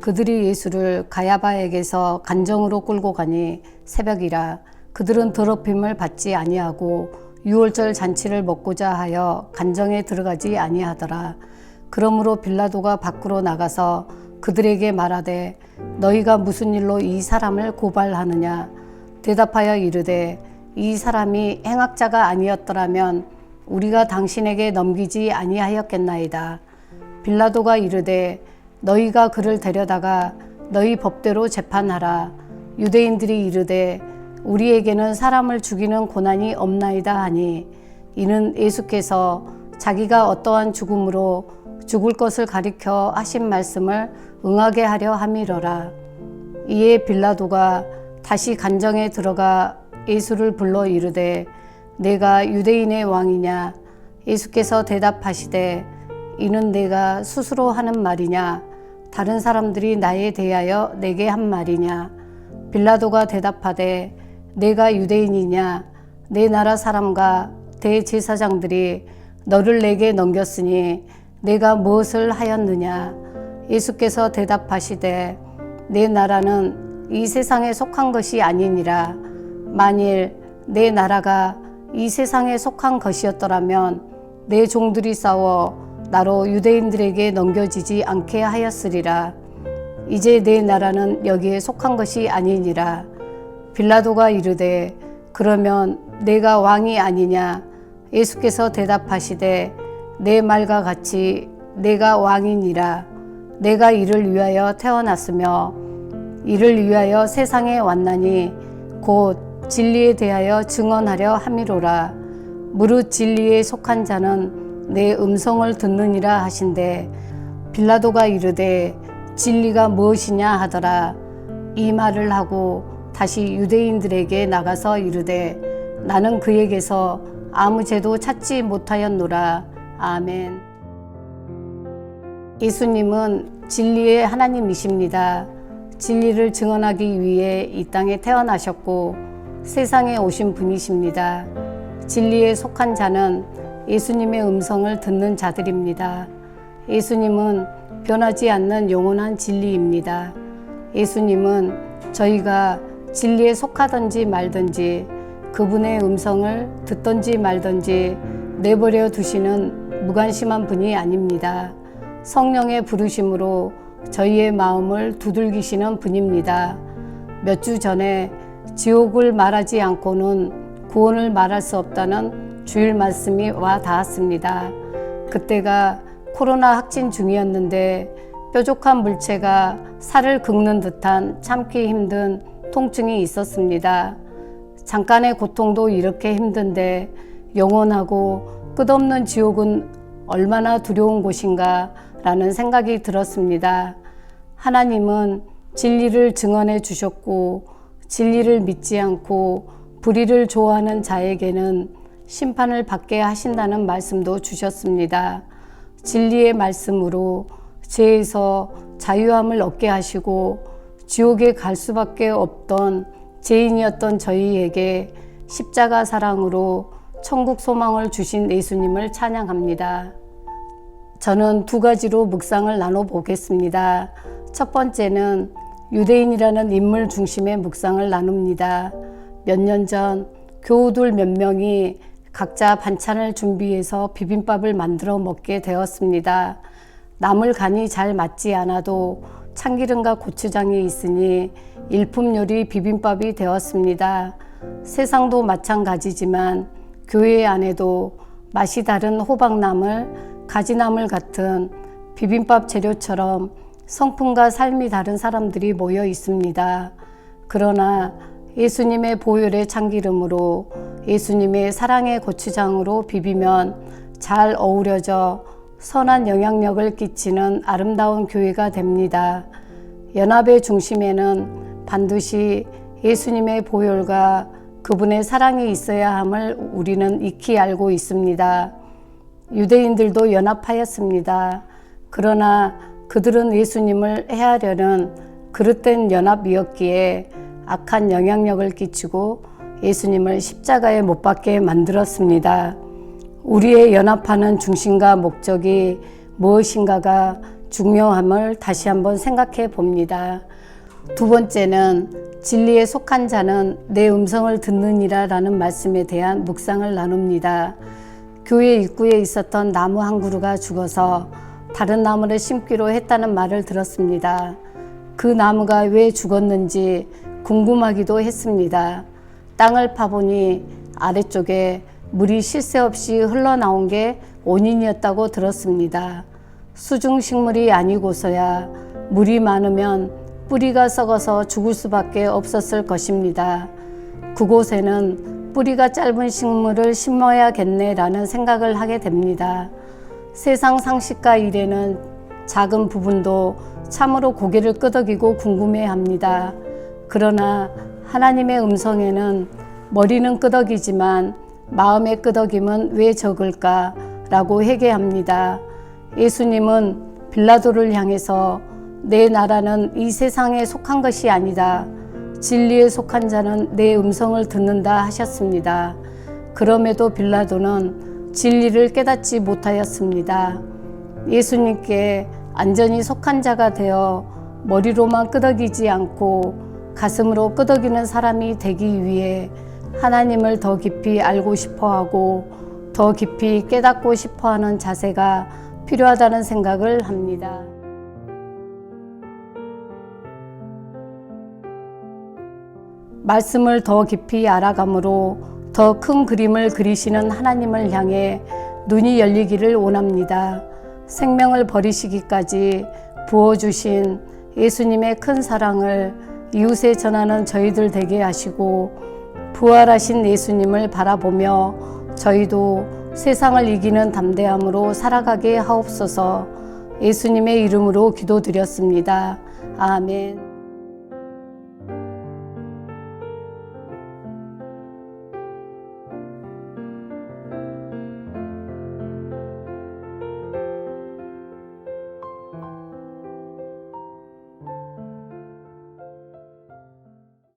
그들이 예수를 가야바에게서 간정으로 끌고 가니 새벽이라. 그들은 더럽힘을 받지 아니하고 유월절 잔치를 먹고자 하여 간정에 들어가지 아니하더라. 그러므로 빌라도가 밖으로 나가서 그들에게 말하되 너희가 무슨 일로 이 사람을 고발하느냐. 대답하여 이르되 이 사람이 행악자가 아니었더라면 우리가 당신에게 넘기지 아니하였겠나이다. 빌라도가 이르되 너희가 그를 데려다가 너희 법대로 재판하라. 유대인들이 이르되 우리에게는 사람을 죽이는 고난이 없나이다 하니 이는 예수께서 자기가 어떠한 죽음으로 죽을 것을 가리켜 하신 말씀을 응하게 하려 함이러라. 이에 빌라도가 다시 간정에 들어가 예수를 불러 이르되 내가 유대인의 왕이냐. 예수께서 대답하시되 이는 내가 스스로 하는 말이냐 다른 사람들이 나에 대하여 내게 한 말이냐. 빌라도가 대답하되 내가 유대인이냐. 내 나라 사람과 대제사장들이 너를 내게 넘겼으니 내가 무엇을 하였느냐. 예수께서 대답하시되 내 나라는 이 세상에 속한 것이 아니니라. 만일 내 나라가 이 세상에 속한 것이었더라면 내 종들이 싸워 나로 유대인들에게 넘겨지지 않게 하였으리라. 이제 내 나라는 여기에 속한 것이 아니니라. 빌라도가 이르되 그러면 내가 왕이 아니냐. 예수께서 대답하시되 내 말과 같이 내가 왕이니라. 내가 이를 위하여 태어났으며 이를 위하여 세상에 왔나니 곧 진리에 대하여 증언하려 함이로라. 무릇 진리에 속한 자는 내 음성을 듣느니라 하신대. 빌라도가 이르되 진리가 무엇이냐 하더라. 이 말을 하고 다시 유대인들에게 나가서 이르되 나는 그에게서 아무 죄도 찾지 못하였노라. 아멘. 예수님은 진리의 하나님이십니다. 진리를 증언하기 위해 이 땅에 태어나셨고 세상에 오신 분이십니다. 진리에 속한 자는 예수님의 음성을 듣는 자들입니다. 예수님은 변하지 않는 영원한 진리입니다. 예수님은 저희가 진리에 속하든지 말든지 그분의 음성을 듣든지 말든지 내버려 두시는 무관심한 분이 아닙니다. 성령의 부르심으로 저희의 마음을 두들기시는 분입니다. 몇 주 전에 지옥을 말하지 않고는 구원을 말할 수 없다는 주일 말씀이 와 닿았습니다. 그때가 코로나 확진 중이었는데 뾰족한 물체가 살을 긁는 듯한 참기 힘든 통증이 있었습니다. 잠깐의 고통도 이렇게 힘든데 영원하고 끝없는 지옥은 얼마나 두려운 곳인가 라는 생각이 들었습니다. 하나님은 진리를 증언해 주셨고 진리를 믿지 않고 불의를 좋아하는 자에게는 심판을 받게 하신다는 말씀도 주셨습니다. 진리의 말씀으로 죄에서 자유함을 얻게 하시고 지옥에 갈 수밖에 없던 죄인이었던 저희에게 십자가 사랑으로 천국 소망을 주신 예수님을 찬양합니다. 저는 두 가지로 묵상을 나눠보겠습니다. 첫 번째는 유대인이라는 인물 중심의 묵상을 나눕니다. 몇 년 전 교우들 몇 명이 각자 반찬을 준비해서 비빔밥을 만들어 먹게 되었습니다. 나물 간이 잘 맞지 않아도 참기름과 고추장이 있으니 일품 요리 비빔밥이 되었습니다. 세상도 마찬가지지만 교회 안에도 맛이 다른 호박나물, 가지나물 같은 비빔밥 재료처럼 성품과 삶이 다른 사람들이 모여 있습니다. 그러나 예수님의 보혈의 참기름으로 예수님의 사랑의 고추장으로 비비면 잘 어우러져 선한 영향력을 끼치는 아름다운 교회가 됩니다. 연합의 중심에는 반드시 예수님의 보혈과 그분의 사랑이 있어야 함을 우리는 익히 알고 있습니다. 유대인들도 연합하였습니다. 그러나 그들은 예수님을 해하려는 그릇된 연합이었기에 악한 영향력을 끼치고 예수님을 십자가에 못 박게 만들었습니다. 우리의 연합하는 중심과 목적이 무엇인가가 중요함을 다시 한번 생각해 봅니다. 두 번째는 진리에 속한 자는 내 음성을 듣느니라 라는 말씀에 대한 묵상을 나눕니다. 교회 입구에 있었던 나무 한 그루가 죽어서 다른 나무를 심기로 했다는 말을 들었습니다. 그 나무가 왜 죽었는지 궁금하기도 했습니다. 땅을 파보니 아래쪽에 물이 쉴 새 없이 흘러나온 게 원인이었다고 들었습니다. 수중식물이 아니고서야 물이 많으면 뿌리가 썩어서 죽을 수밖에 없었을 것입니다. 그곳에는 뿌리가 짧은 식물을 심어야겠네라는 생각을 하게 됩니다. 세상 상식과 일에는 작은 부분도 참으로 고개를 끄덕이고 궁금해합니다. 그러나 하나님의 음성에는 머리는 끄덕이지만 마음의 끄덕임은 왜 적을까라고 회개합니다. 예수님은 빌라도를 향해서 내 나라는 이 세상에 속한 것이 아니다. 진리에 속한 자는 내 음성을 듣는다 하셨습니다. 그럼에도 빌라도는 진리를 깨닫지 못하였습니다. 예수님께 완전히 속한 자가 되어 머리로만 끄덕이지 않고 가슴으로 끄덕이는 사람이 되기 위해 하나님을 더 깊이 알고 싶어하고 더 깊이 깨닫고 싶어하는 자세가 필요하다는 생각을 합니다. 말씀을 더 깊이 알아감으로 더 큰 그림을 그리시는 하나님을 향해 눈이 열리기를 원합니다. 생명을 버리시기까지 부어주신 예수님의 큰 사랑을 이웃에 전하는 저희들 되게 하시고 부활하신 예수님을 바라보며 저희도 세상을 이기는 담대함으로 살아가게 하옵소서. 예수님의 이름으로 기도드렸습니다. 아멘.